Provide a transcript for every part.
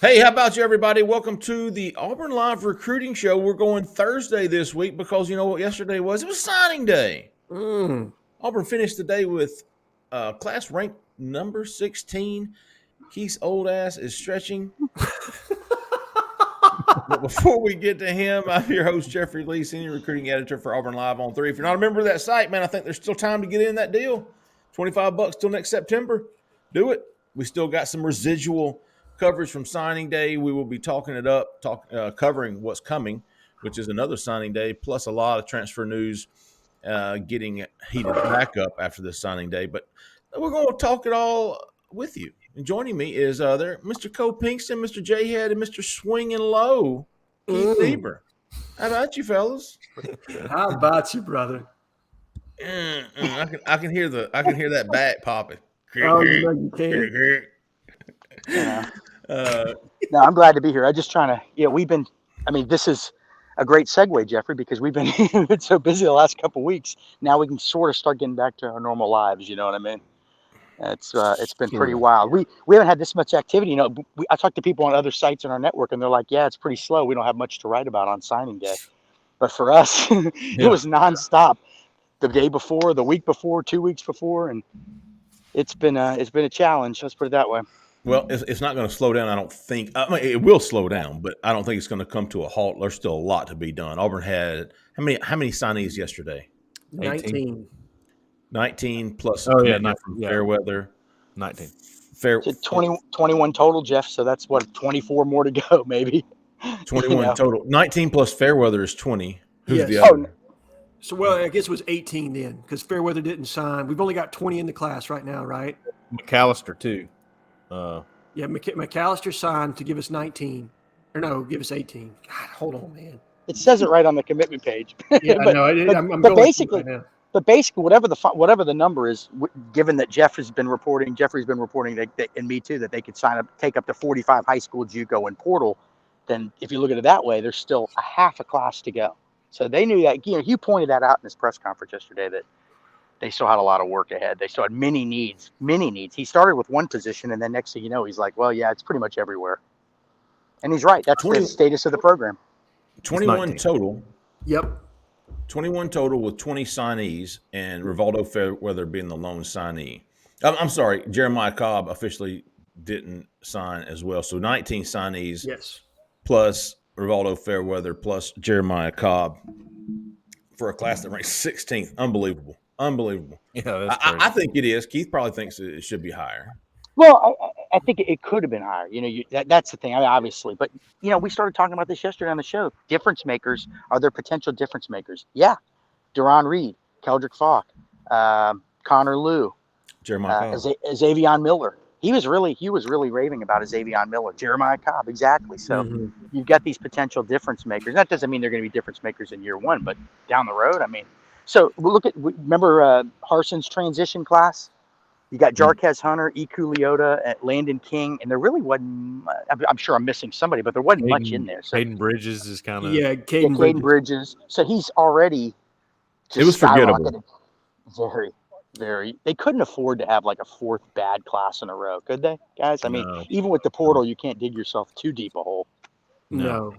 Hey, how about you, everybody? Welcome to the Auburn Live Recruiting Show. We're going Thursday this week because you know what yesterday was? It was signing day. Auburn finished the day with class rank number 16. Keith's old ass is stretching. But before we get to him, I'm your host, Jeffrey Lee, Senior Recruiting Editor for Auburn Live on 3. If you're not a member of that site, man, I think there's still time to get in that deal. $25 till next September. Do it. We still got some residual coverage from signing day. We will be talking it up, covering what's coming, which is another signing day, plus a lot of transfer news getting heated back up after this signing day. But we're going to talk it all with you. And joining me is there Mr. Cole Pinkston, Mr. Jhead, and Mr. Swinging Low, Keith Niebuhr. How about you, fellas? How about you, brother? I can hear that bat popping. Oh, you know you can. No, I'm glad to be here. I'm just trying to, this is a great segue, Jeffrey, because we've been, been so busy the last couple of weeks. Now we can sort of start getting back to our normal lives. You know what I mean? It's been pretty wild. We haven't had this much activity. You know, I talked to people on other sites in our network, and they're like, "Yeah, it's pretty slow. We don't have much to write about on signing day." But for us, it was nonstop. The day before, the week before, 2 weeks before, and it's been a challenge. Let's put it that way. Well, it's not going to slow down, I don't think. I mean, it will slow down, but I don't think it's going to come to a halt. There's still a lot to be done. Auburn had how many signees yesterday? 19. 19 plus from Fairweather. 19. So 21 total, Jeff. So that's what, 24 more to go, maybe. 21 total. 19 plus Fairweather is 20. Who's the other? So, well, I guess it was 18 then because Fairweather didn't sign. We've only got 20 in the class right now, right? McAllister, too. McAllister signed to give us 19. Or no, give us 18. God, hold on, man. It says it right on the commitment page. Yeah, I know. I'm going basically, right now. But basically, whatever the number is, given that Jeffrey's been reporting that, and me too, that they could take up to 45 high school JUCO and portal, then if you look at it that way, there's still a half a class to go. So they knew that. You know, he pointed that out in his press conference yesterday that they still had a lot of work ahead. They still had many needs. He started with one position, and then next thing you know, he's like, "Well, yeah, it's pretty much everywhere." And he's right. That's the status of the program. 21 total. Yep. 21 total with 20 signees, and Rivaldo Fairweather being the lone signee. I'm sorry, Jeremiah Cobb officially didn't sign as well. So 19 signees, yes, plus Rivaldo Fairweather plus Jeremiah Cobb for a class that ranks 16th. Unbelievable. Yeah, that's I think it is. Keith probably thinks it should be higher. Well, I think it could have been higher. You know, that's the thing. I mean, obviously, but you know, we started talking about this yesterday on the show. Difference makers, are there potential difference makers? Yeah, Duron Reed, Keldrick Falk, Connor Liu, Jeremiah Cobb, Xavion Miller. He was really raving about Xavion Miller. Jeremiah Cobb, exactly. So you've got these potential difference makers. That doesn't mean they're going to be difference makers in year one, but down the road, I mean. So remember Harson's transition class? You got Jarquez Hunter, Iku Leota, Landon King, and there really wasn't. I'm sure I'm missing somebody, but there wasn't much in there. So, Caden Bridges is kind of Caden Bridges. So he's already. It was forgettable. Very, very. They couldn't afford to have like a fourth bad class in a row, could they, guys? I mean, even with the portal, you can't dig yourself too deep a hole. No.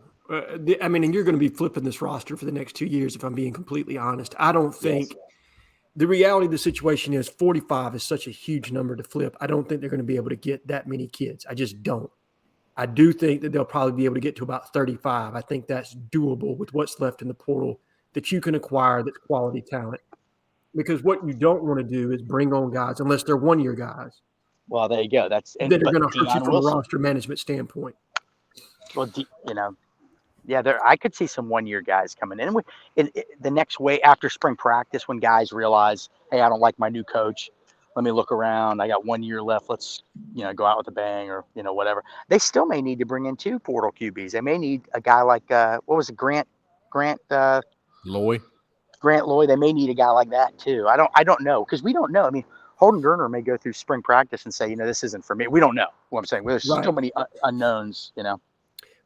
I mean, and you're going to be flipping this roster for the next 2 years, if I'm being completely honest. I don't think. Yes. The reality of the situation is 45 is such a huge number to flip. I don't think they're going to be able to get that many kids. I just don't. I do think that they'll probably be able to get to about 35. I think that's doable with what's left in the portal that you can acquire that's quality talent. Because what you don't want to do is bring on guys unless they're one-year guys. Well, there you go. Then they're going to hurt you from a roster management standpoint. Well, you know, yeah, I could see some one-year guys coming in. The next way after spring practice, when guys realize, hey, I don't like my new coach. Let me look around. I got 1 year left. Let's, go out with a bang or, whatever. They still may need to bring in 2 portal QBs. They may need a guy like, what was it, Grant Loy. Grant Loy. They may need a guy like that too. I don't know, because we don't know. I mean, Holden Gerner may go through spring practice and say, this isn't for me. We don't know what I'm saying. There's so many unknowns,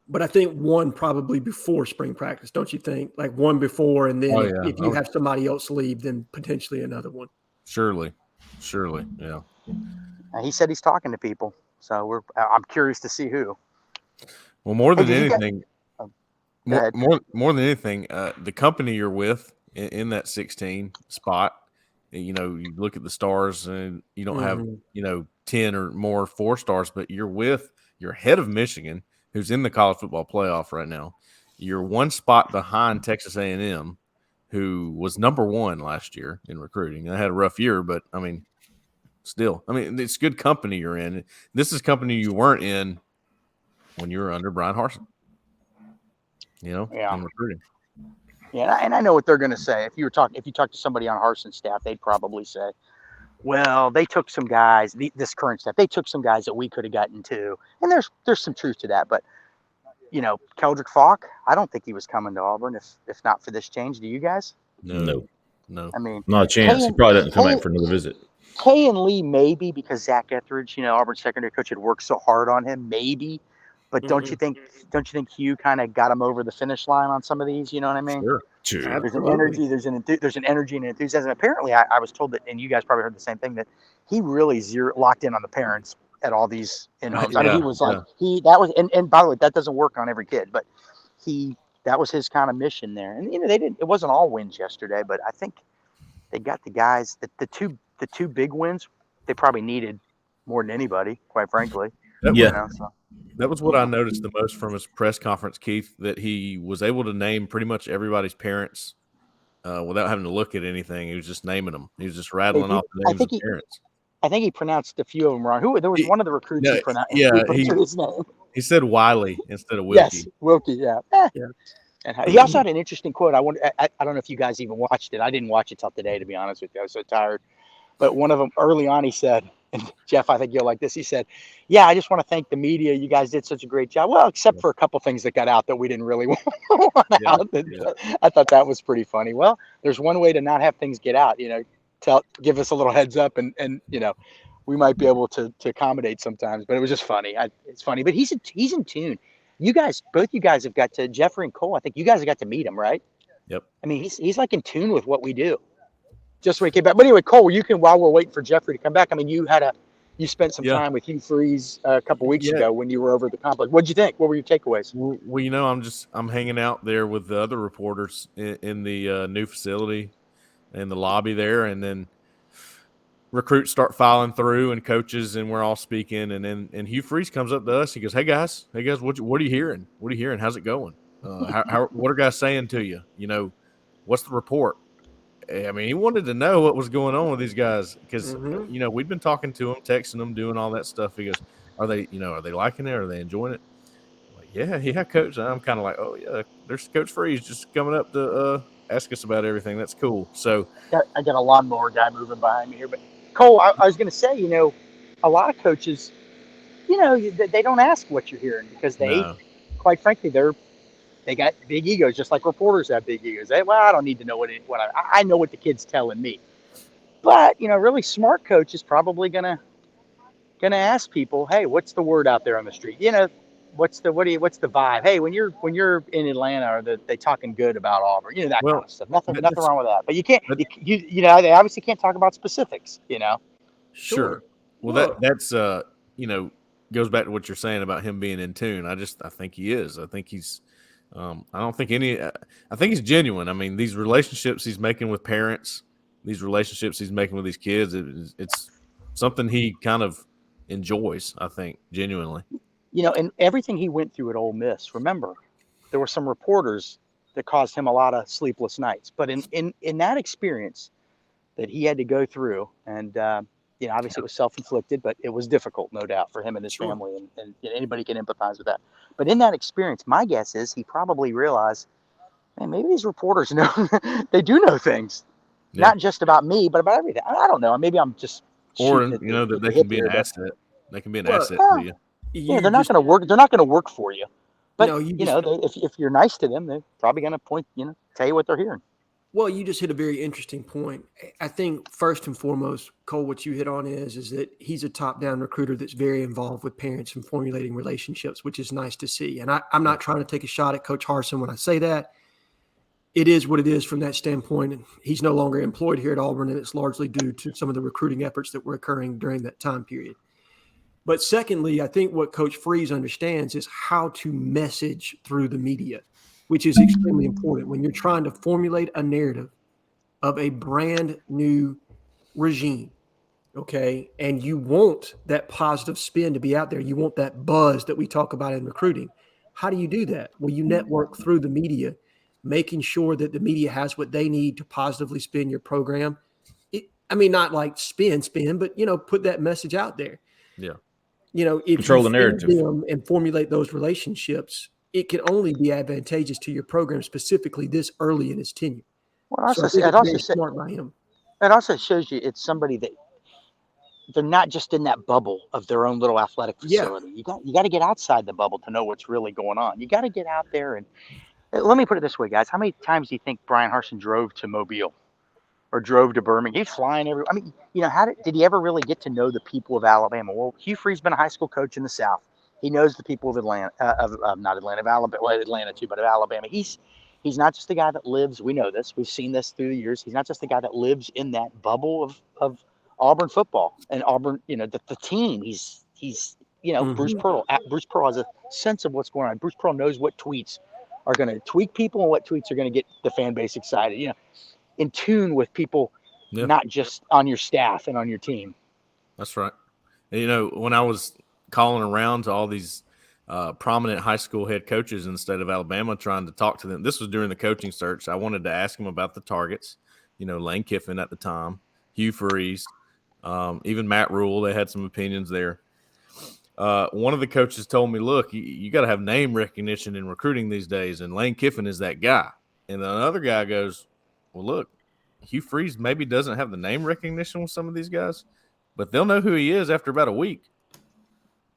But I think one probably before spring practice, don't you think? Like one before, and then if you have somebody else leave, then potentially another one. Surely, yeah. He said he's talking to people, so I'm curious to see who. Well, more than did you anything, Go more than anything, the company you're with in that 16 spot, you look at the stars and you don't have, 10 or more 4 stars, but you're ahead of Michigan, who's in the college football playoff right now. You're one spot behind Texas A&M, who was number 1 last year in recruiting. I had a rough year, but I mean, still, it's good company you're in. This is company you weren't in when you were under Brian Harsin, in recruiting. Yeah, and I know what they're going to say. If you talk to somebody on Harsin's staff, they'd probably say, "Well, they took some guys. This current staff, they took some guys that we could have gotten too." And there's some truth to that. But Keldrick Falk, I don't think he was coming to Auburn if not for this change. Do you guys? No. I mean, Not a chance. He probably doesn't come back for another visit. Kay and Lee maybe, because Zach Etheridge, Auburn's secondary coach, had worked so hard on him, maybe. But don't you think Hugh kind of got him over the finish line on some of these? You know what I mean? Sure. There's an energy, there's an energy and enthusiasm. Apparently, I was told that, and you guys probably heard the same thing, that he really locked in on the parents at all these in-homes. I mean, he was like and by the way, that doesn't work on every kid, but that was his kind of mission there. And it wasn't all wins yesterday, but I think they got the guys that the two big wins they probably needed more than anybody, quite frankly. That was what I noticed the most from his press conference, Keith, that he was able to name pretty much everybody's parents without having to look at anything. He was just naming them. He was just rattling off the names of parents. I think he pronounced a few of them wrong. There was one of the recruits who pronounced his name. He said Wiley instead of Wilkie. Yes, Wilkie, yeah. And he also had an interesting quote. I don't know if you guys even watched it. I didn't watch it till today, to be honest with you. I was so tired. But one of them early on, he said, and Jeff, I think you'll like this. He said, "Yeah, I just want to thank the media. You guys did such a great job. Well, except for a couple things that got out that we didn't really want out." I thought that was pretty funny. Well, there's one way to not have things get out. Give us a little heads up, and we might be able to accommodate sometimes. But it was just funny. It's funny, but he's in tune. Both you guys have got to Jeffrey and Cole. I think you guys have got to meet him, right? Yep. I mean, he's like in tune with what we do. Just when he came back. But anyway, Cole, while we're waiting for Jeffrey to come back, I mean, you spent some time with Hugh Freeze a couple weeks ago when you were over at the complex. What'd you think? What were your takeaways? Well, I'm hanging out there with the other reporters in the new facility in the lobby there, and then recruits start filing through and coaches, and we're all speaking, and Hugh Freeze comes up to us. He goes, Hey guys, what are you hearing? What are you hearing? How's it going? What are guys saying to you? What's the report? I mean, he wanted to know what was going on with these guys because, we'd been talking to them, texting them, doing all that stuff. He goes, are they liking it? Are they enjoying it? I'm like, yeah, Coach. And I'm kind of like, oh, yeah, there's Coach Freeze just coming up to ask us about everything. That's cool. So I got a lawnmower guy moving behind me here. But, Cole, I was going to say, a lot of coaches, they don't ask what you're hearing because quite frankly, they got big egos, just like reporters have big egos. I don't need to know I know what the kid's telling me. But, really smart coach is probably gonna ask people, hey, what's the word out there on the street? What's the vibe? Hey, when you're in Atlanta, are they talking good about Auburn? That kind of stuff. Nothing wrong with that. But you can't. They obviously can't talk about specifics. Sure. Well, that's goes back to what you're saying about him being in tune. I think he is. I think he's. I think he's genuine. I mean, these relationships he's making with parents, these relationships he's making with these kids, it's something he kind of enjoys, I think, genuinely. And everything he went through at Ole Miss, remember, there were some reporters that caused him a lot of sleepless nights. But in that experience that he had to go through, and obviously it was self-inflicted, but it was difficult, no doubt, for him and his family, and anybody can empathize with that. But in that experience, my guess is he probably realized, man, maybe these reporters know they do know things, not just about me, but about everything. I don't know. Maybe I'm just that they can be an asset. They can be an asset to you. Yeah, they're not going to work. They're not going to work for you. But if you're nice to them, they're probably going to point, tell you what they're hearing. Well, you just hit a very interesting point. I think first and foremost, Cole, what you hit on is that he's a top-down recruiter that's very involved with parents and formulating relationships, which is nice to see. And I'm not trying to take a shot at Coach Harsin when I say that. It is what it is from that standpoint. And he's no longer employed here at Auburn, and it's largely due to some of the recruiting efforts that were occurring during that time period. But secondly, I think what Coach Freeze understands is how to message through the media, which is extremely important when you're trying to formulate a narrative of a brand new regime. Okay. And you want that positive spin to be out there. You want that buzz that we talk about in recruiting. How do you do that? Well, you network through the media, making sure that the media has what they need to positively spin your program. Not like spin, but, put that message out there. Yeah. If Control you the narrative. feed them and formulate those relationships, it can only be advantageous to your program, specifically this early in its tenure. Well, So I think it's very smart by him. It also shows you it's somebody that they're not just in that bubble of their own little athletic facility. Yeah. You got to get outside the bubble to know what's really going on. You got to get out there and let me put it this way, guys. How many times do you think Brian Harsin drove to Mobile or drove to Birmingham? He's flying everywhere. I mean, how did he ever really get to know the people of Alabama? Well, Hugh Free's been a high school coach in the South. He knows the people of Atlanta, not Atlanta, of Alabama, well, Atlanta too, but of Alabama. He's not just the guy that lives. We know this. We've seen this through the years. He's not just the guy that lives in that bubble of Auburn football and Auburn. The team. He's Bruce Pearl. Bruce Pearl has a sense of what's going on. Bruce Pearl knows what tweets are going to tweak people and what tweets are going to get the fan base excited. In tune with people, not just on your staff and on your team. That's right. And, when I was calling around to all these prominent high school head coaches in the state of Alabama, trying to talk to them, this was during the coaching search. I wanted to ask them about the targets. Lane Kiffin at the time, Hugh Freeze, even Matt Rule. They had some opinions there. One of the coaches told me, look, you got to have name recognition in recruiting these days, and Lane Kiffin is that guy. And another guy goes, well, look, Hugh Freeze maybe doesn't have the name recognition with some of these guys, but they'll know who he is after about a week.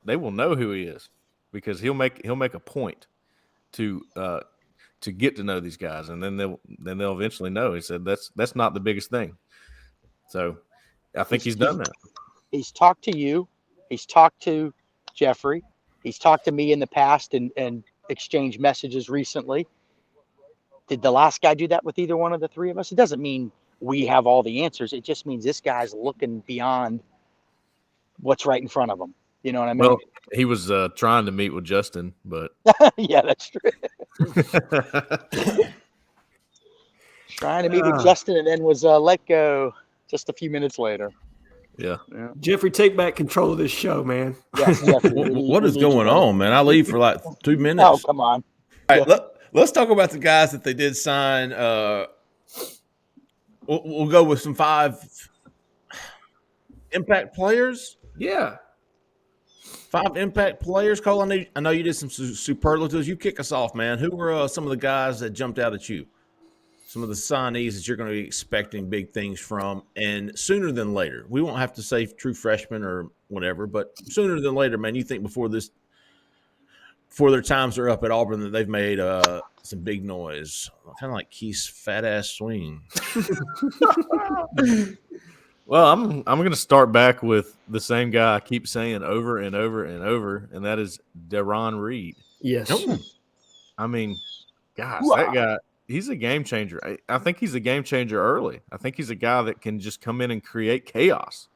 They will know who he is because he'll make a point to get to know these guys, and then they'll eventually know. He said that's not the biggest thing. So I think he's done that. He's talked to you. He's talked to Jeffrey. He's talked to me in the past and exchanged messages recently. Did the last guy do that with either one of the three of us? It doesn't mean we have all the answers. It just means this guy's looking beyond what's right in front of him. You know what I mean? Well, he was trying to meet with Justin, but yeah, that's true. Trying to meet with Justin and then was let go just a few minutes later. Yeah. Jeffrey, take back control of this show, man. Yes, Jeffrey, what is going on, man? I leave for like 2 minutes. Oh, come on. All right, let's talk about the guys that they did sign. We'll go with some 5 impact players. Yeah. 5 impact players. Cole, I know you did some superlatives. You kick us off, man. Who were some of the guys that jumped out at you? Some of the signees that you're going to be expecting big things from, and sooner than later. We won't have to say true freshmen or whatever, but sooner than later, man. You think before their times are up at Auburn that they've made some big noise, kind of like Keith's fat ass swing. Well, I'm going to start back with the same guy I keep saying over and over and over, and that is Deron Reed. Yes. I mean, gosh, that guy. He's a game changer. I think he's a game changer early. I think he's a guy that can just come in and create chaos.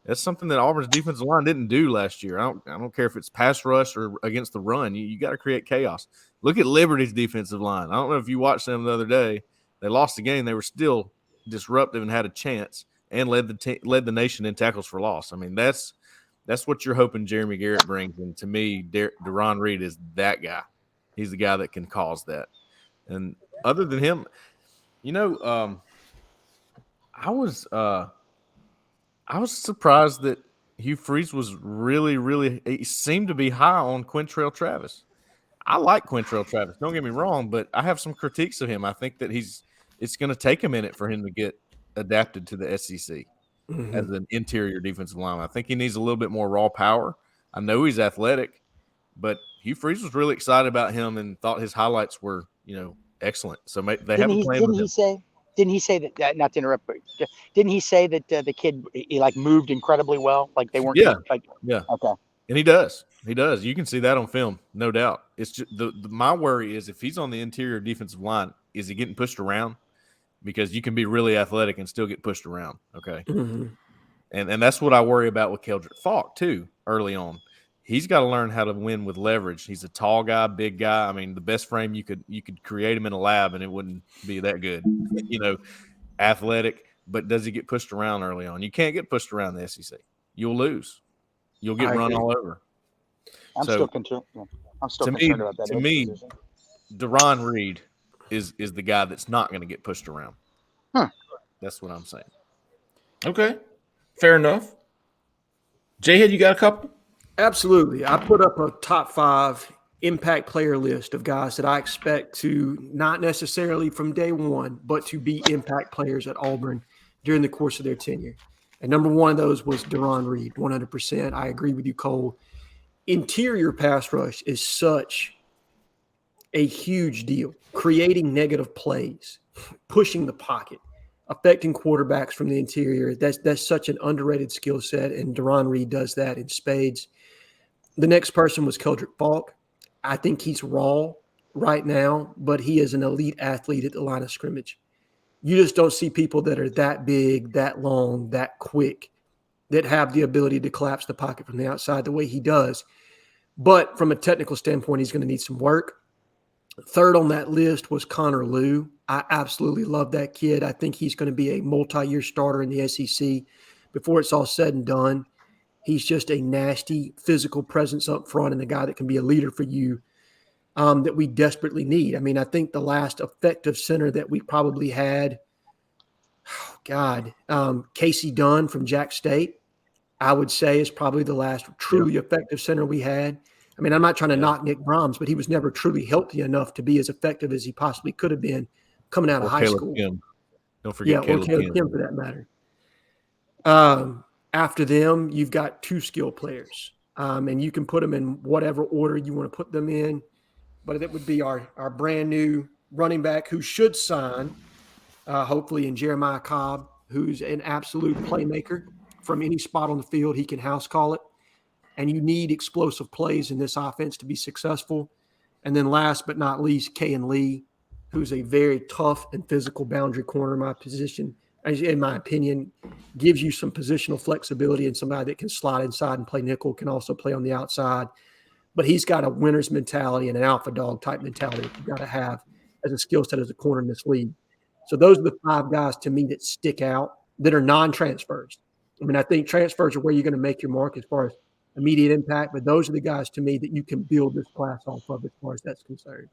That's something that Auburn's defensive line didn't do last year. I don't care if it's pass rush or against the run. You got to create chaos. Look at Liberty's defensive line. I don't know if you watched them the other day. They lost the game. They were still disruptive and had a chance and led the nation in tackles for loss. I mean, that's what you're hoping Jeremy Garrett brings. And to me, Deron Reed is that guy. He's the guy that can cause that. And other than him, I was surprised that Hugh Freeze was really he seemed to be high on Quintrell Travis. I like Quintrell Travis, don't get me wrong, but I have some critiques of him. I think that it's going to take a minute for him to get adapted to the SEC as an interior defensive lineman. I think he needs a little bit more raw power. I know he's athletic, but Hugh Freeze was really excited about him and thought his highlights were, excellent. So they have a plan. Didn't he say that? Not to interrupt, but didn't he say that the kid he moved incredibly well? Like they weren't. Yeah. Yeah. Okay. And he does. He does. You can see that on film, no doubt. It's just my worry is if he's on the interior defensive line, is he getting pushed around? Because you can be really athletic and still get pushed around. Okay. And that's what I worry about with Keldrick Falk too. Early on, he's got to learn how to win with leverage. He's a tall guy, big guy. I mean, the best frame you could create him in a lab, and it wouldn't be that good. Athletic, but does he get pushed around early on? You can't get pushed around the SEC. You'll lose. You'll get run all over. I'm still concerned about that. To me, Deron Reed is the guy that's not going to get pushed around. That's what I'm saying. Okay, fair enough. Jhead, you got a couple? Absolutely. I put up a top 5 impact player list of guys that I expect to not necessarily from day one, but to be impact players at Auburn during the course of their tenure. And number 1 of those was Deron Reed, 100%. I agree with you, Cole. Interior pass rush is such a huge deal. Creating negative plays, pushing the pocket, affecting quarterbacks from the interior. That's such an underrated skill set, and Deron Reed does that in spades. The next person was Keldrick Falk. I think he's raw right now, but he is an elite athlete at the line of scrimmage. You just don't see people that are that big, that long, that quick, that have the ability to collapse the pocket from the outside the way he does. But from a technical standpoint, he's going to need some work. Third on that list was Connor Lew. I absolutely love that kid. I think he's going to be a multi-year starter in the SEC before it's all said and done. He's just a nasty physical presence up front and a guy that can be a leader for you that we desperately need. I mean, I think the last effective center that we probably had, Casey Dunn from Jack State, I would say is probably the last truly effective center we had. I mean, I'm not trying to knock Nick Brahms, but he was never truly healthy enough to be as effective as he possibly could have been coming out of high school. Kim. Don't forget Caleb Kim for that matter. After them, you've got 2 skill players, and you can put them in whatever order you want to put them in. But it would be our brand new running back who should sign, hopefully, in Jeremiah Cobb, who's an absolute playmaker from any spot on the field. He can house call it. And you need explosive plays in this offense to be successful. And then last but not least, Kayan Lee, who's a very tough and physical boundary corner in my position, in my opinion, gives you some positional flexibility, and somebody that can slide inside and play nickel, can also play on the outside. But he's got a winner's mentality and an alpha dog type mentality that you've got to have as a skill set as a corner in this league. So those are the 5 guys to me that stick out that are non-transfers. I mean, I think transfers are where you're going to make your mark as far as immediate impact, but those are the guys to me that you can build this class off of as far as that's concerned.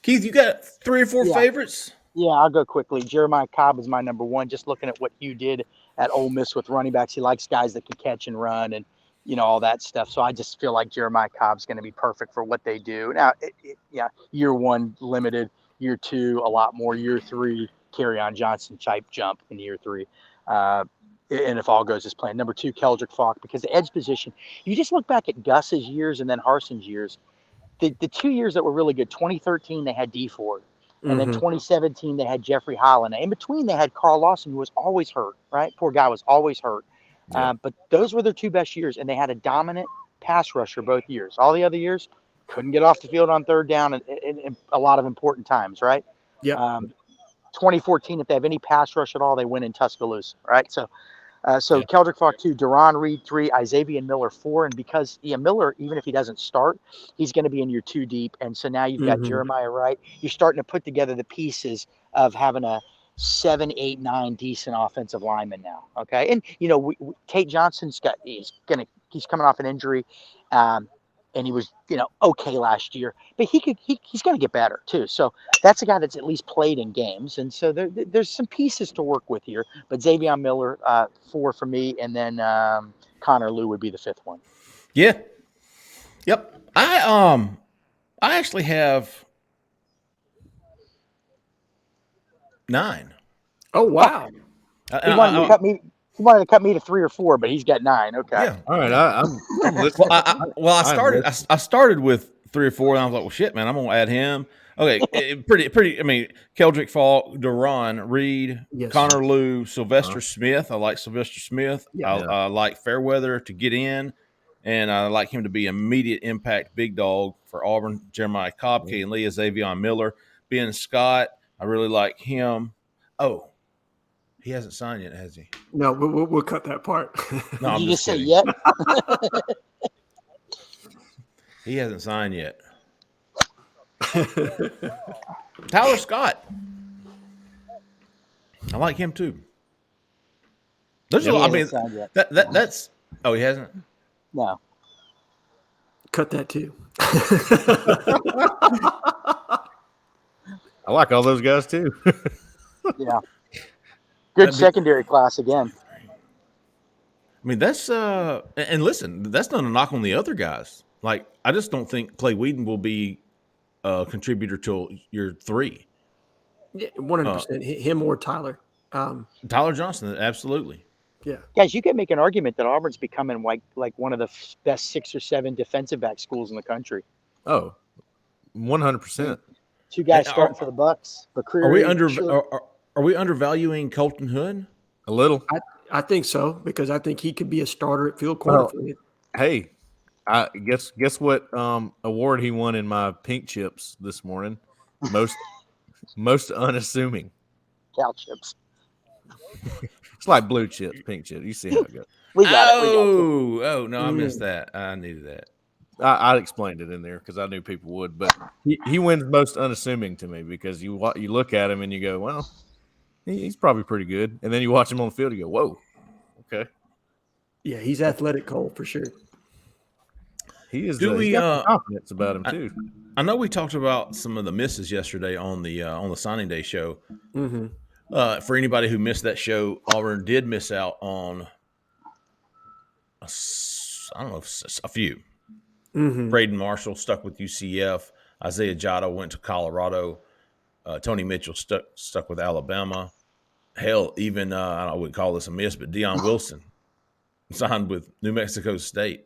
Keith, you got 3 or 4 favorites? Yeah, I'll go quickly. Jeremiah Cobb is my number 1. Just looking at what Hugh did at Ole Miss with running backs, he likes guys that can catch and run and, all that stuff. So I just feel like Jeremiah Cobb's going to be perfect for what they do. Now, year 1 limited, year 2 a lot more, year 3 Kerryon Johnson type jump in year 3. And if all goes as planned. Number 2, Keldrick Falk, because the edge position, you just look back at Gus's years and then Harson's years. The 2 years that were really good, 2013, they had D Ford. And then 2017, they had Jeffrey Holland. In between, they had Carl Lawson, who was always hurt, right? Poor guy was always hurt. Yeah. But those were their 2 best years, and they had a dominant pass rusher both years. All the other years, couldn't get off the field on third down in a lot of important times, right? Yeah. 2014, if they have any pass rush at all, they win in Tuscaloosa, right? So Keldrick Falk 2, Deron Reed 3, Xavier Miller 4, and because Miller, even if he doesn't start, he's going to be in your 2 deep, and so now you've got Jeremiah Wright. You're starting to put together the pieces of having a 7, 8, 9 decent offensive lineman now. Okay, and Tate Johnson's he's coming off an injury, and he was okay last year, but he's going to get better too. So that's a guy that's at least played in games, and so there's some pieces to work with here. But Xavier Miller 4 for me, and then Connor Lew would be the 5th one. Yeah. Yep. I actually have 9. Oh wow! He wanted to cut me to 3 or 4, but he's got 9. Okay. Yeah. All right. I'm listening. I started with 3 or 4, and I was like, well, shit, man, I'm gonna add him. Okay, pretty. I mean, Keldrick Falk, Deron Reed, Connor Lew, Sylvester Smith. I like Sylvester Smith. Yeah. I like Fairweather to get in, and I like him to be immediate impact big dog for Auburn. Jeremiah Cobb, Kayan Lee, Xavier Miller, Ben Scott. I really like him. Oh, He hasn't signed yet, has he? No, we'll cut that part. No, Did I'm you just just say kidding. yet? He hasn't signed yet. Tyler Scott. I like him too. There's He a lot. I hasn't mean, signed yet. that's. Oh, he hasn't. No. Cut that too. I like all those guys too. Yeah. Good That'd be- secondary class again. I mean, that's and listen, that's not a knock on the other guys. Like, I just don't think Clay Whedon will be a contributor till year 3. 100%. Him or Tyler. Tyler Johnson, absolutely. Yeah. Guys, you can make an argument that Auburn's becoming like one of the best 6 or 7 defensive back schools in the country. Oh, 100%. 2 guys Hey, starting for the Bucks. Are we McCreary, are we undervaluing Colton Hood? A little. I think so, because I think he could be a starter at field corner. Well, hey, I guess what award he won in my pink chips this morning? Most unassuming. Cal chips. It's like blue chips, pink chips. You see how it goes. We got it. Oh no, I missed that. I needed that. I explained it in there because I knew people would, but he wins most unassuming to me because you look at him and you go, well, he's probably pretty good, and then you watch him on the field, you go, whoa, okay, Yeah, he's athletic, Cole, for sure. he is. Do He's we, got some confidence about him too. I know we talked about some of the misses yesterday on the signing day show. Mm-hmm. For anybody who missed that show, Auburn did miss out on a few. Mm-hmm. Braden Marshall stuck with UCF. Isaiah Jotto went to Colorado. Tony Mitchell stuck with Alabama. Hell, even I wouldn't call this a miss, but Deion Wilson signed with New Mexico State.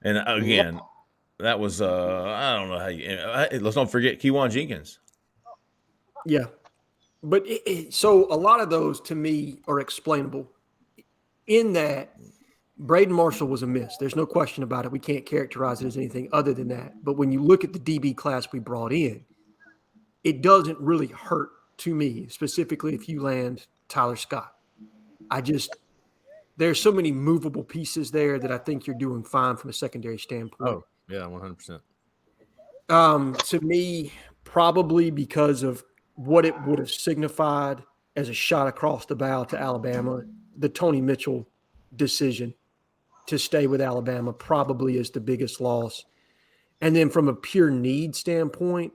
And again, that was I don't know how you. Let's not forget Kejuan Jenkins. Yeah. But so a lot of those to me are explainable in that Braden Marshall was a miss. There's no question about it. We can't characterize it as anything other than that. But when you look at the DB class we brought in, it doesn't really hurt to me, specifically if you land Tyler Scott. There's so many movable pieces there that I think you're doing fine from a secondary standpoint. Oh yeah, 100%. To me, probably because of what it would have signified as a shot across the bow to Alabama, the Tony Mitchell decision to stay with Alabama probably is the biggest loss. And then from a pure need standpoint,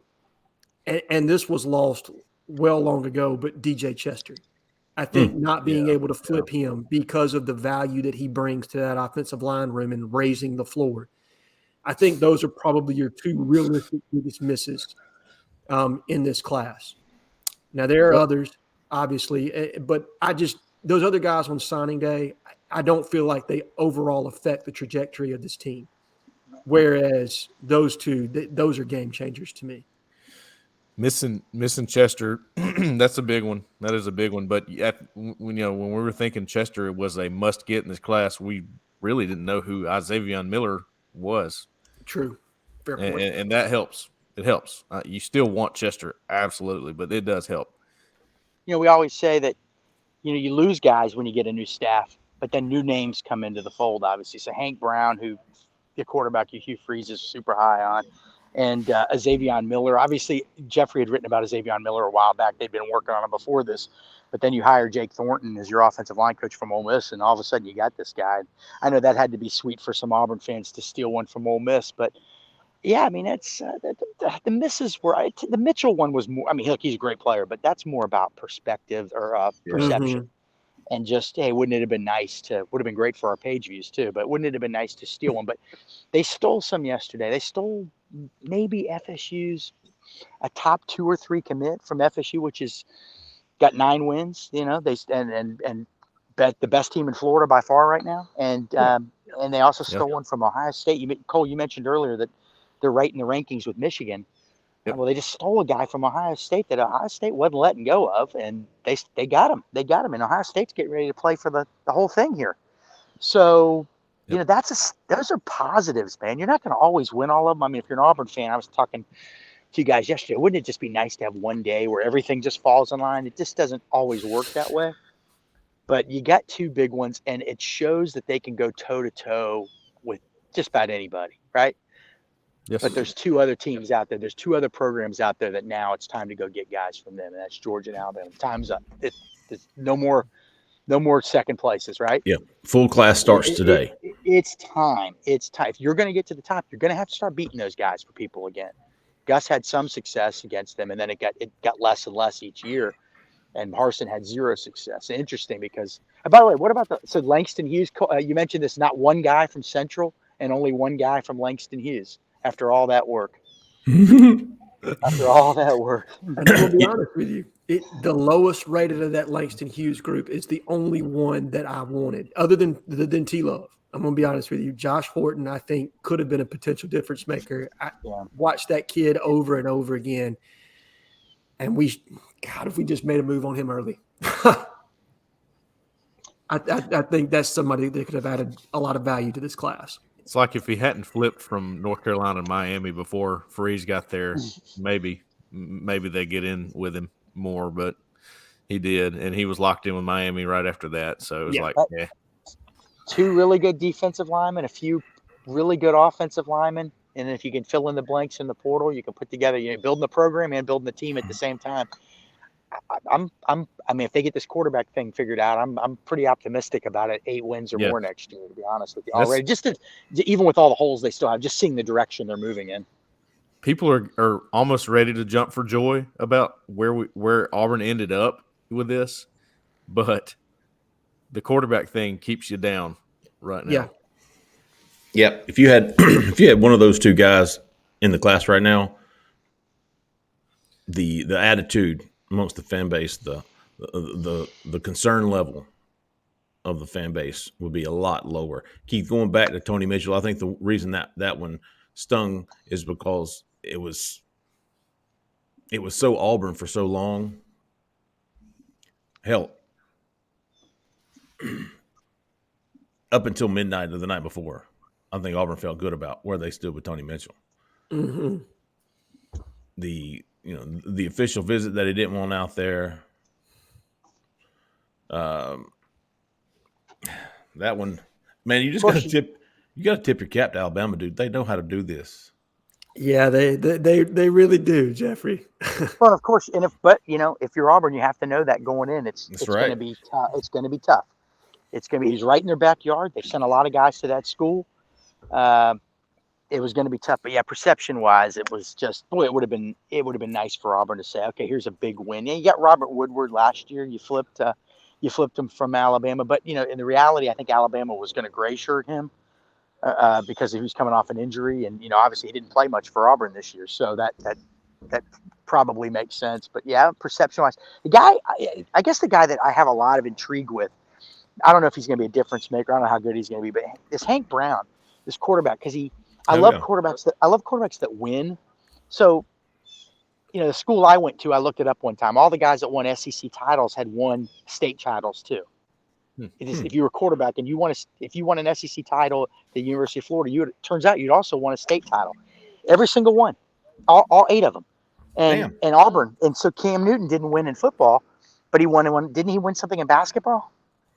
and this was lost well long ago, but DJ Chester. I think not being able to flip him because of the value that he brings to that offensive line room and raising the floor. I think those are probably your 2 realistic biggest misses in this class. Now, there are others, obviously, but those other guys on signing day, I don't feel like they overall affect the trajectory of this team. Whereas those 2, those are game changers to me. Missing Chester, that's a big one. That is a big one. But when we were thinking Chester was a must get in this class, we really didn't know who Xavier Miller was. True, fair point. And that helps. It helps. You still want Chester, absolutely, but it does help. We always say that you lose guys when you get a new staff, but then new names come into the fold. Obviously, so Hank Brown, who the quarterback Hugh Freeze is super high on. And Xavier Miller. Obviously, Jeffrey had written about Xavier Miller a while back. They'd been working on him before this. But then you hire Jake Thornton as your offensive line coach from Ole Miss, and all of a sudden you got this guy. I know that had to be sweet for some Auburn fans to steal one from Ole Miss. But, yeah, I mean, it's the misses were – the Mitchell one was more – I mean, look, he's a great player, but that's more about perspective or perception. Mm-hmm. And just, hey, wouldn't it have been nice to – would have been great for our page views too, but wouldn't it have been nice to steal one? But they stole some yesterday. They stole – maybe FSU's a top 2 or 3 commit from FSU, which is got 9 wins. They and bet the best team in Florida by far right now. And they also stole one from Ohio State. Cole, you mentioned earlier that they're right in the rankings with Michigan. Yep. Well, they just stole a guy from Ohio State that Ohio State wasn't letting go of, and they got him. They got him, and Ohio State's getting ready to play for the whole thing here. So. Those are positives, man. You're not going to always win all of them. I mean, if you're an Auburn fan, I was talking to you guys yesterday, wouldn't it just be nice to have one day where everything just falls in line? It just doesn't always work that way. But you got two big ones, and it shows that they can go toe-to-toe with just about anybody, right? Yes. But there's two other teams out there. There's two other programs out there that now it's time to go get guys from them, and that's Georgia and Alabama. Time's up. It's no more second places, right? Yeah, full class starts today. It's time. It's time. If you're going to get to the top, you're going to have to start beating those guys for people again. Gus had some success against them, and then it got less and less each year. And Harsin had zero success. Interesting because, by the way, what about so Langston Hughes? You mentioned this, not one guy from Central and only one guy from Langston Hughes. After all that work, And I'll be honest with you, the lowest rated of that Langston Hughes group is the only one that I wanted, other than T-Love. I'm going to be honest with you. Josh Horton, I think, could have been a potential difference maker. I watched that kid over and over again, and if we just made a move on him early. I think that's somebody that could have added a lot of value to this class. It's like if he hadn't flipped from North Carolina to Miami before Freeze got there, maybe they get in with him more, but he did, and he was locked in with Miami right after that. So it was two really good defensive linemen, a few really good offensive linemen, and if you can fill in the blanks in the portal, you can put together, building the program and building the team at the same time. I mean, if they get this quarterback thing figured out, I'm pretty optimistic about it. 8 wins or more next year, to be honest with you. Already, even with all the holes they still have, just seeing the direction they're moving in. People are almost ready to jump for joy about where Auburn ended up with this, but the quarterback thing keeps you down right now. Yeah. Yep. If you had one of those two guys in the class right now, the attitude amongst the fan base, the concern level of the fan base would be a lot lower. Keith, going back to Tony Mitchell, I think the reason that one stung is because it was so Auburn for so long. Hell, up until midnight of the night before, I think Auburn felt good about where they stood with Tony Mitchell. Mm-hmm. The official visit that he didn't want out there. That one, man, you just got to tip your cap to Alabama, dude. They know how to do this. Yeah, they really do, Jeffrey. Well, of course, if you're Auburn, you have to know that going in, it's going to be tough. It's going to be tough. He's right in their backyard. They've sent a lot of guys to that school. It was going to be tough, but perception wise, it was just, it would have been nice for Auburn to say, okay, here's a big win. Yeah, you got Robert Woodward last year. You flipped him from Alabama, but in the reality, I think Alabama was going to gray shirt him because he was coming off an injury, and obviously he didn't play much for Auburn this year, so that probably makes sense. But perception wise, the guy, I guess the guy that I have a lot of intrigue with, I don't know if he's going to be a difference maker. I don't know how good he's going to be, but it's Hank Brown, this quarterback, because I love quarterbacks that win. So, the school I went to, I looked it up one time. All the guys that won SEC titles had won state titles too. If you were a quarterback and if you won an SEC title at the University of Florida, turns out you'd also won a state title. Every single one, all 8 of them, and Auburn. And so Cam Newton didn't win in football, but he won one. Didn't he win something in basketball?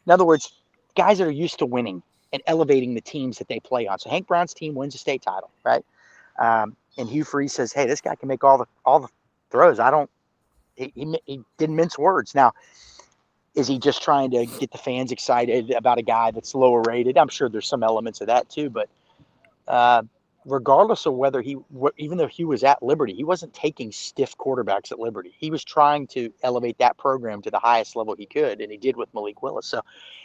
In other words, guys that are used to winning and elevating the teams that they play on. So Hank Brown's team wins a state title, right? And Hugh Freeze says, "Hey, this guy can make all the throws." He didn't mince words. Now, is he just trying to get the fans excited about a guy that's lower rated? I'm sure there's some elements of that too, but regardless of even though he was at Liberty, he wasn't taking stiff quarterbacks at Liberty. He was trying to elevate that program to the highest level he could, and he did with Malik Willis. So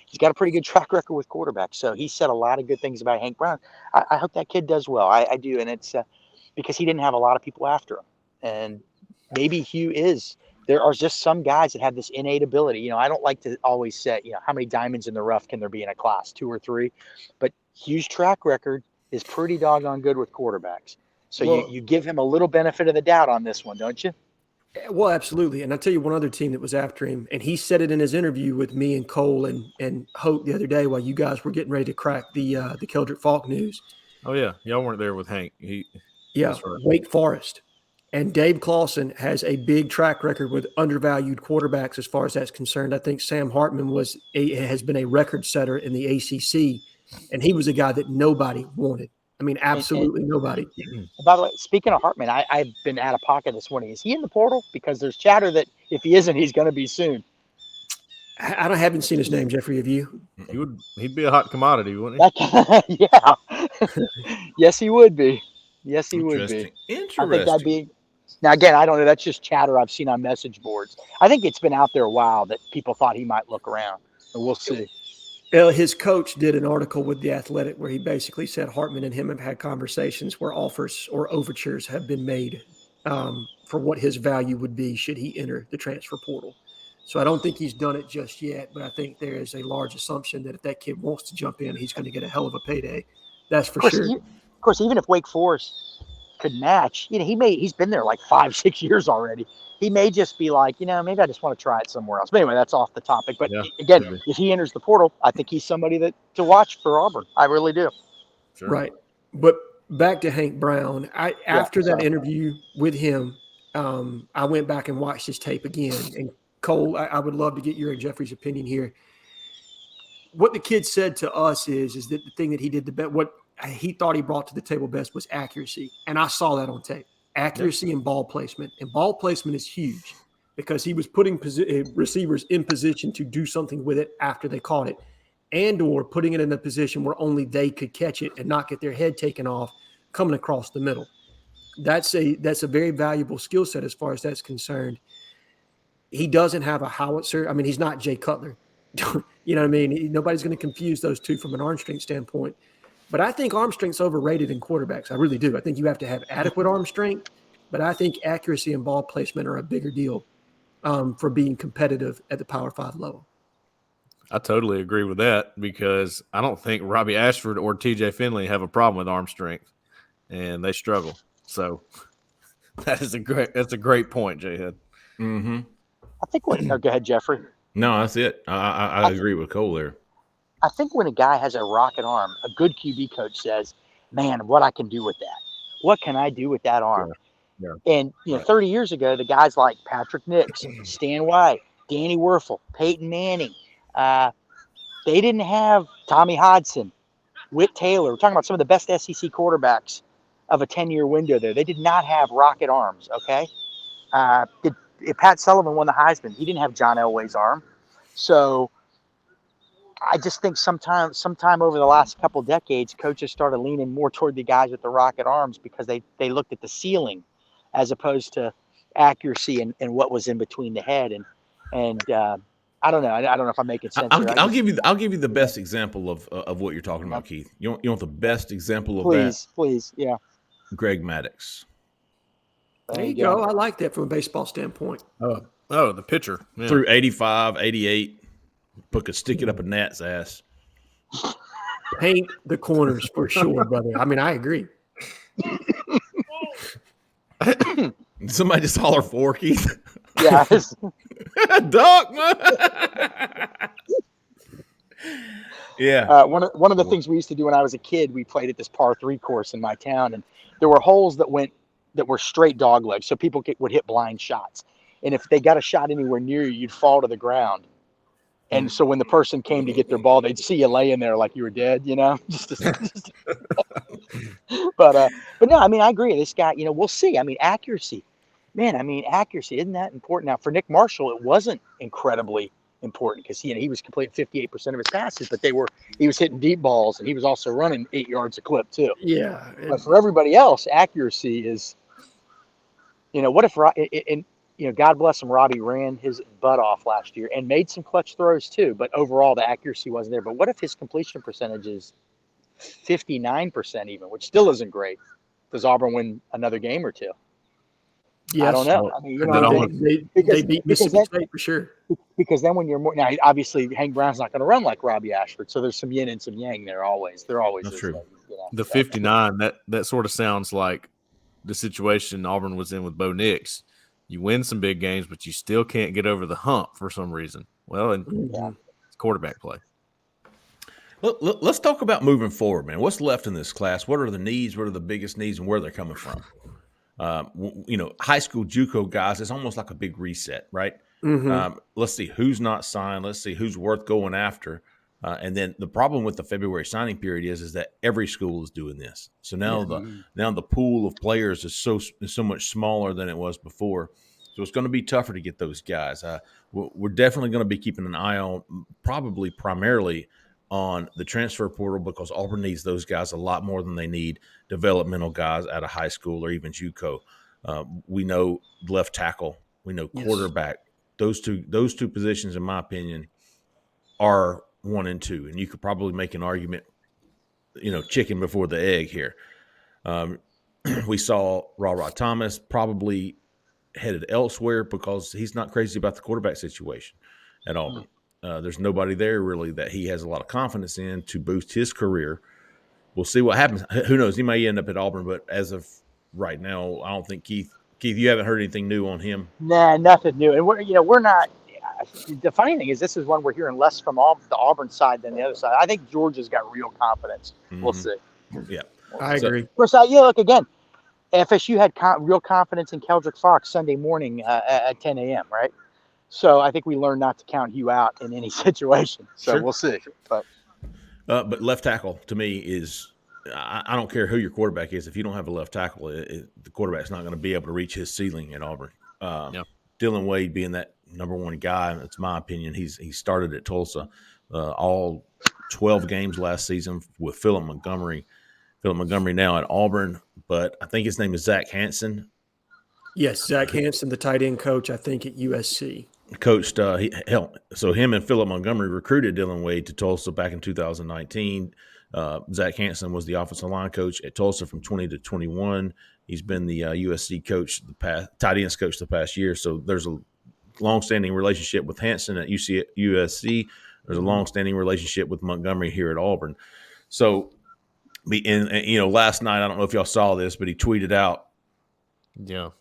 he's got a pretty good track record with quarterbacks. So he said a lot of good things about Hank Brown. I hope that kid does well. I do, and it's because he didn't have a lot of people after him, and maybe Hugh is. There are just some guys that have this innate ability. I don't like to always say, how many diamonds in the rough can there be in a class, 2 or 3, but Hugh's track record is pretty doggone good with quarterbacks. So you give him a little benefit of the doubt on this one, don't you? Well, absolutely. And I'll tell you one other team that was after him, and he said it in his interview with me and Cole and Hope the other day while you guys were getting ready to crack the Keldrick Falk news. Oh, yeah. Y'all weren't there with Hank. Right. Wake Forest. And Dave Clawson has a big track record with undervalued quarterbacks as far as that's concerned. I think Sam Hartman has been a record setter in the ACC, and he was a guy that nobody wanted. I mean, absolutely nobody. By the way, speaking of Hartman, I've been out of pocket this morning. Is he in the portal? Because there's chatter that if he isn't, he's going to be soon. I haven't seen his name, Jeffrey. Have you? He'd be a hot commodity, wouldn't he? Yeah. Yes, he would be. Yes, he would be. Interesting. I think that'd be. Now, again, I don't know. That's just chatter I've seen on message boards. I think it's been out there a while that people thought he might look around. And we'll see. His coach did an article with The Athletic where he basically said Hartman and him have had conversations where offers or overtures have been made for what his value would be should he enter the transfer portal. So I don't think he's done it just yet, but I think there is a large assumption that if that kid wants to jump in, he's going to get a hell of a payday. That's for sure. Of course, even if Wake Forest could match, he's been there like 5-6 years already. He may just be like, maybe I just want to try it somewhere else. But anyway, that's off the topic. But again, if he enters the portal, I think he's somebody to watch for Auburn. I really do. Sure. Right. But back to Hank Brown. After that interview with him, I went back and watched his tape again. And Cole, I would love to get your and Jeffrey's opinion here. What the kid said to us is that the thing that he did the best, what he thought he brought to the table best was accuracy. And I saw that on tape. Accuracy and ball placement. And ball placement is huge because he was putting receivers in position to do something with it after they caught it, and or putting it in a position where only they could catch it and not get their head taken off coming across the middle. That's a very valuable skill set as far as that's concerned. He doesn't have a howitzer. I mean, he's not Jay Cutler. You know what I mean? Nobody's going to confuse those two from an arm strength standpoint. But I think arm strength's overrated in quarterbacks. I really do. I think you have to have adequate arm strength, but I think accuracy and ball placement are a bigger deal for being competitive at the Power 5 level. I totally agree with that because I don't think Robbie Ashford or TJ Finley have a problem with arm strength, and they struggle. So that's a great point, Jhead. Mm-hmm. I think go ahead, Jeffrey. No, that's it. I agree with Cole there. I think when a guy has a rocket arm, a good QB coach says, man, what I can do with that. What can I do with that arm? Yeah. And, 30 years ago, the guys like Patrick Nix, Stan White, Danny Werfel, Peyton Manning, they didn't have Tommy Hodson, Whit Taylor. We're talking about some of the best SEC quarterbacks of a 10-year window there. They did not have rocket arms, okay? Pat Sullivan won the Heisman. He didn't have John Elway's arm. So I just think sometime over the last couple of decades, coaches started leaning more toward the guys with the rocket arms because they looked at the ceiling as opposed to accuracy and what was in between the head. And I don't know. I don't know if I'm making sense. I'll give you the best example of what you're talking about, Keith. You want the best example of that? Please, yeah. Greg Maddux. There you go. I like that from a baseball standpoint. Oh, the pitcher. Yeah. Through 85, 88, but could stick it up a gnat's ass. Paint the corners for sure, brother. I mean, I agree. Somebody just holler for Keith. Yeah. Duck, man. Yeah. One of the things we used to do when I was a kid, we played at this par 3 course in my town, and there were holes that were straight dog legs, so people would hit blind shots. And if they but shot anywhere near you, you'd fall to the ground. And so when the person came to get their ball, they'd see you laying there like you were dead, But no, I mean, I agree. This guy, we'll see. I mean, accuracy. Man, accuracy, isn't that important? Now, for Nick Marshall, it wasn't incredibly important because he was completing 58% of his passes, but he was hitting deep balls, and he was also running 8 yards a clip too. Yeah. But for everybody else, accuracy is, what if God bless him, Robbie ran his butt off last year and made some clutch throws too, but overall the accuracy wasn't there. But what if his completion percentage is 59% even, which still isn't great? Does Auburn win another game or two? Yes. I don't know. I mean, they beat Mississippi State for sure. Because then when you're more now, obviously Hank Brown's not going to run like Robbie Ashford, so there's some yin and some yang there. There always That's is. true. The 59 that sort of sounds like the situation Auburn was in with Bo Nix. You win some big games, but you still can't get over the hump for some reason. Well, and it's quarterback play. Let's talk about moving forward, man. What's left in this class? What are the needs? What are the biggest needs, and where they're coming from? High school JUCO guys, it's almost like a big reset, right? Mm-hmm. Let's see who's not signed. Let's see who's worth going after. And then the problem with the February signing period is that every school is doing this. So now the pool of players is so much smaller than it was before. So it's going to be tougher to get those guys. We're definitely going to be keeping an eye on, probably primarily on the transfer portal, because Auburn needs those guys a lot more than they need developmental guys out of high school or even JUCO. We know left tackle, we know quarterback. Those two positions, in my opinion, are 1 and 2, and you could probably make an argument, chicken before the egg here. We saw Ra Thomas probably headed elsewhere because he's not crazy about the quarterback situation at Auburn. There's nobody there really that he has a lot of confidence in to boost his career. We'll see what happens. Who knows? He may end up at Auburn, but as of right now, I don't think Keith, you haven't heard anything new on him. Nah, nothing new. And we're not. The funny thing is, this is one we're hearing less from the Auburn side than the other side. I think Georgia's got real confidence. We'll see. Yeah, I agree. Of course, look again. FSU had real confidence in Keldrick Fox Sunday morning at 10 a.m. Right? So I think we learned not to count Hugh out in any situation. So Sure. We'll see. But left tackle to me is, I don't care who your quarterback is. If you don't have a left tackle, the quarterback's not going to be able to reach his ceiling at Auburn. Dylan Wade being that number one guy, that's my opinion. He started at Tulsa, all 12 games last season with Philip Montgomery. Philip Montgomery now at Auburn, but I think his name is Zach Hansen. Yes, Zach Hansen, the tight end coach, I think, at USC. Coached, so him and Philip Montgomery recruited Dylan Wade to Tulsa back in 2019. Zach Hansen was the offensive line coach at Tulsa from 20 to 21. He's been the USC coach, tight ends coach the past year. So there's a long-standing relationship with Hansen at USC. There's a long-standing relationship with Montgomery here at Auburn. So, last night, I don't know if y'all saw this, but he tweeted out, the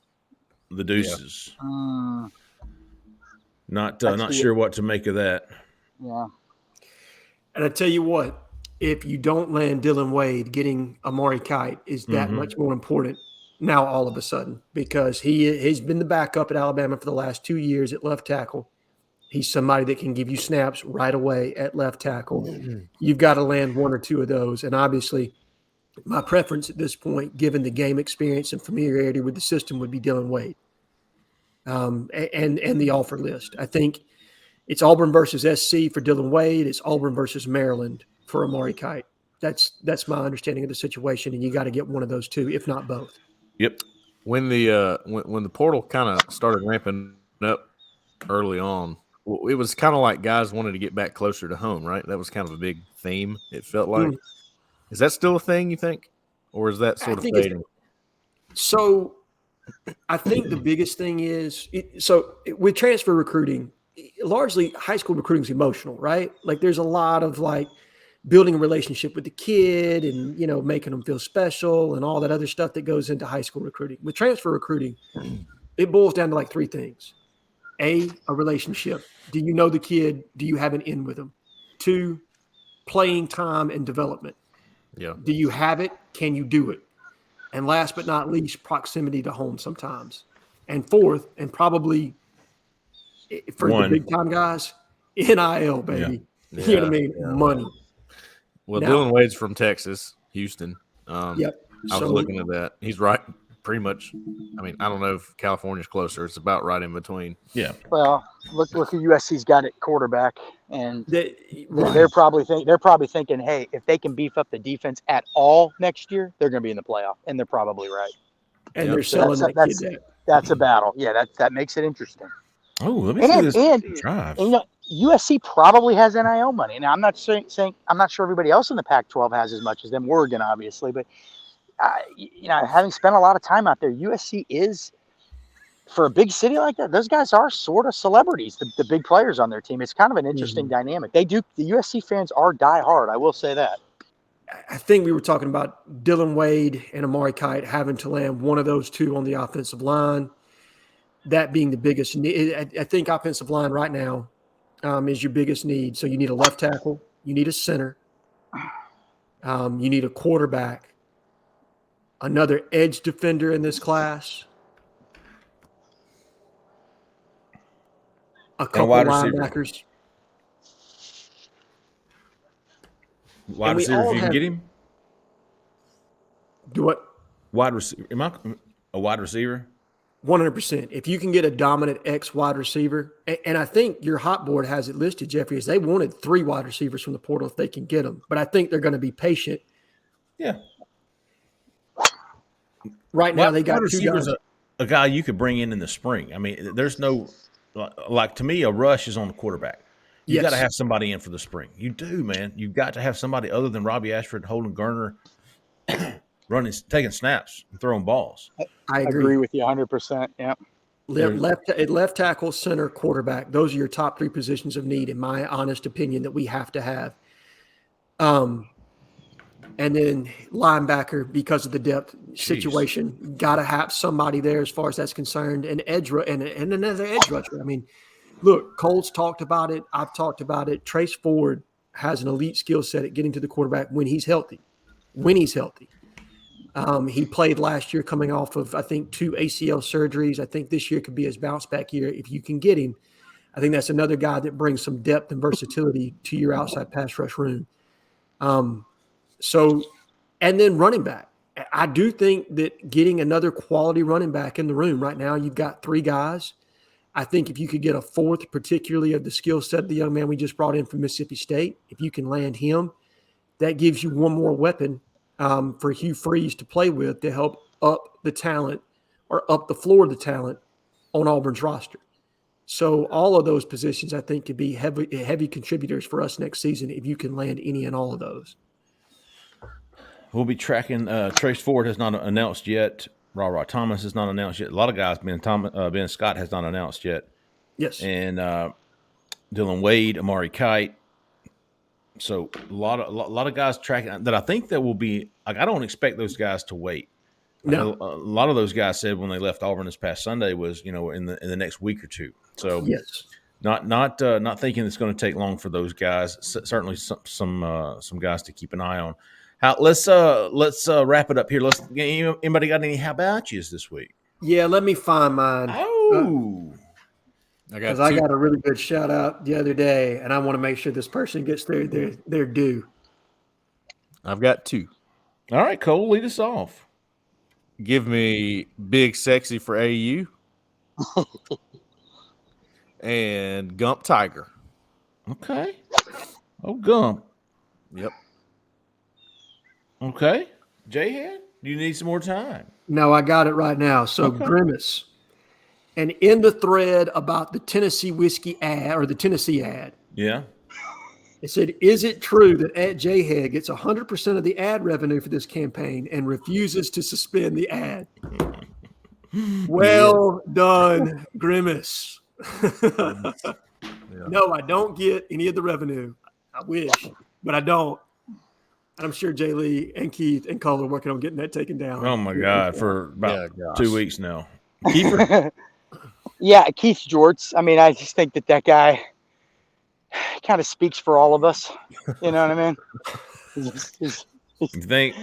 deuces. Not sure what to make of that. Yeah. And I tell you what, if you don't land Dylan Wade, getting Amari Kite is that much more important now all of a sudden, because he's been the backup at Alabama for the last 2 years at left tackle. He's somebody that can give you snaps right away at left tackle. You've got to land one or two of those. And obviously, my preference at this point, given the game experience and familiarity with the system, would be Dylan Wade. And the offer list. I think it's Auburn versus SC for Dylan Wade. It's Auburn versus Maryland for Amari Kite. That's my understanding of the situation, and you got to get one of those two, if not both. Yep. When the portal kind of started ramping up early on, it was kind of like guys wanted to get back closer to home, right? That was kind of a big theme, it felt like. Is that still a thing, you think? Or is that sort of fading? So I think the biggest thing is with transfer recruiting, largely high school recruiting is emotional, right? Like there's a lot of like building a relationship with the kid and, making them feel special and all that other stuff that goes into high school recruiting. With transfer recruiting, it boils down to like three things. A relationship. Do you know the kid? Do you have an in with them? 2, playing time and development. Yeah. Do you have it? Can you do it? And last but not least, proximity to home sometimes. And 4th, and probably for the big time guys, NIL, baby. Yeah. You know what I mean? Yeah. Money. Well, Now, Dylan Wade's from Texas, Houston. Yep. I was looking at that. He's right, pretty much. I mean, I don't know if California's closer. It's about right in between. Yeah. Well, look who USC's got at quarterback, and Right. they're probably thinking, hey, if they can beef up the defense at all next year, they're going to be in the playoff, and they're probably right. And Yep. they're selling that kid. That's a battle. Yeah, that makes it interesting. Oh, let me see this drive. And, USC probably has NIL money. Now, I'm not saying I'm not sure everybody else in the Pac-12 has as much as them. Oregon, obviously, but having spent a lot of time out there, USC is, for a big city like that, those guys are sort of celebrities. The big players on their team. It's kind of an interesting dynamic. The USC fans are diehard. I will say that. I think we were talking about Dylan Wade and Amari Kite having to land one of those two on the offensive line. That being the biggest need. I think offensive line right now is your biggest need. So you need a left tackle, you need a center, you need a quarterback, another edge defender in this class, a couple wide receiver. linebackers. Wide And we receiver, if all you can have- get him. Do what? Wide receiver. Am I a wide receiver? 100%. If you can get a dominant X wide receiver, and I think your hot board has it listed, Jeffrey, as they wanted 3 wide receivers from the portal if they can get them. But I think they're going to be patient. Yeah. Right now, they got wide 2 receivers. guys. A guy you could bring in the spring. I mean, there's no like to me, a rush is on the quarterback. You got to have somebody in for the spring. You do, man. You've got to have somebody other than Robbie Ashford, Holden Garner, taking snaps and throwing balls. I agree with you 100%. Yeah. Left tackle, center, quarterback. Those are your top 3 positions of need, in my honest opinion, that we have to have. And then linebacker, because of the depth situation, got to have somebody there as far as that's concerned. And another edge rusher. I mean, look, Cole's talked about it. I've talked about it. Trace Ford has an elite skill set at getting to the quarterback when he's healthy. He played last year coming off of, I think, 2 ACL surgeries. I think this year could be his bounce back year. If you can get him, I think that's another guy that brings some depth and versatility to your outside pass rush room. And then running back. I do think that getting another quality running back in the room right now, you've got 3 guys. I think if you could get a 4th, particularly of the skill set of the young man we just brought in from Mississippi State, if you can land him, that gives you one more weapon for Hugh Freeze to play with to help up the talent or up the floor of the talent on Auburn's roster. So all of those positions, I think, could be heavy contributors for us next season if you can land any and all of those. We'll be tracking. Trace Ford has not announced yet. Ra Thomas has not announced yet. A lot of guys. Ben Scott has not announced yet. Yes. And Dylan Wade, Amari Kite. So a lot of guys tracking that. I think that will be like, I don't expect those guys to wait. No. A lot of those guys said when they left Auburn this past Sunday was, in the next week or 2. So yes, not thinking it's going to take long for those guys. Certainly some guys to keep an eye on. Let's wrap it up here. Anybody got any how about yous this week? Yeah, let me find mine. Oh, because I got a really good shout out the other day, and I want to make sure this person gets their due. I've got 2. All right, Cole, lead us off. Give me Big Sexy for AU and Gump Tiger. Okay. Oh, Gump. Yep. Okay. Jhead, do you need some more time? No, I got it right now. So Grimace. And in the thread about the Tennessee whiskey ad or the Tennessee ad, yeah, it said, "Is it true that Jhead gets 100% of the ad revenue for this campaign and refuses to suspend the ad?" Well done, Grimace. No, I don't get any of the revenue. I wish, but I don't. And I'm sure Jay Lee and Keith and Cole are working on getting that taken down. Oh my God, for about 2 weeks now. Keith Jorts. I mean, I just think that guy kind of speaks for all of us. You know what I mean? You think?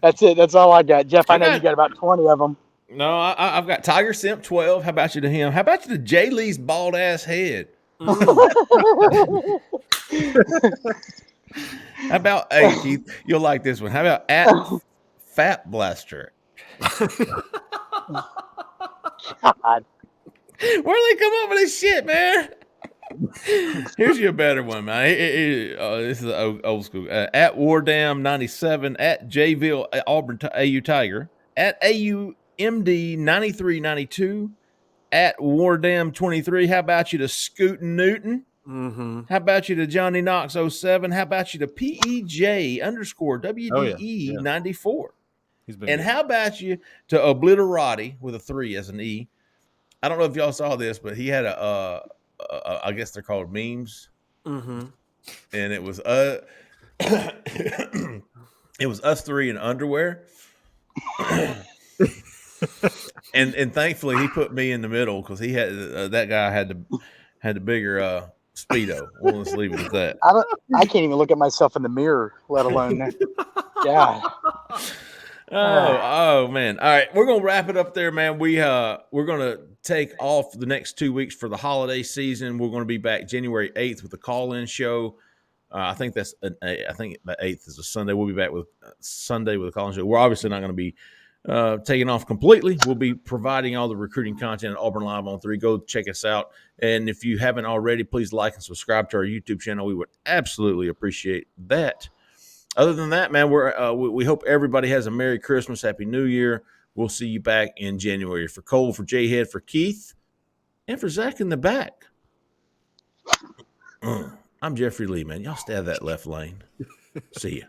That's it. That's all I got. Jeff, I know you got about 20 of them. No, I've got Tiger Simp 12. How about you to him? How about you to Jay Lee's bald ass head? How about, hey, Keith, you'll like this one. How about at Fat Blaster? God. Where do they come up with this shit, man? Here's your better one, man. This is old school. At Wardam 97, at Jayville Auburn AU Tiger, at AUMD 9392, at Wardam 23. How about you to Scootin' Newton? Mm-hmm. How about you to Johnny Knox 07? How about you to PEJ _ WDE 94? He's been and good. How about you to Obliterati with a 3 as an E? I don't know if y'all saw this, but he had I guess they're called memes. Mm-hmm. And it was it was us 3 in underwear. and thankfully he put me in the middle because he had that guy had the bigger Speedo. Well, let's leave it at that. I can't even look at myself in the mirror, let alone God. Oh man. All right. We're gonna wrap it up there, man. We're gonna take off the next 2 weeks for the holiday season. We're gonna be back January 8th with the call-in show. I think the 8th is a Sunday. We'll be back with Sunday with a call-in show. We're obviously not gonna be taking off completely. We'll be providing all the recruiting content at Auburn Live on 3. Go check us out. And if you haven't already, please like and subscribe to our YouTube channel. We would absolutely appreciate that. Other than that, man, we hope everybody has a Merry Christmas, Happy New Year. We'll see you back in January. For Cole, for Jhead, for Keith, and for Zach in the back. I'm Jeffrey Lee, man. Y'all stay out of that left lane. See ya.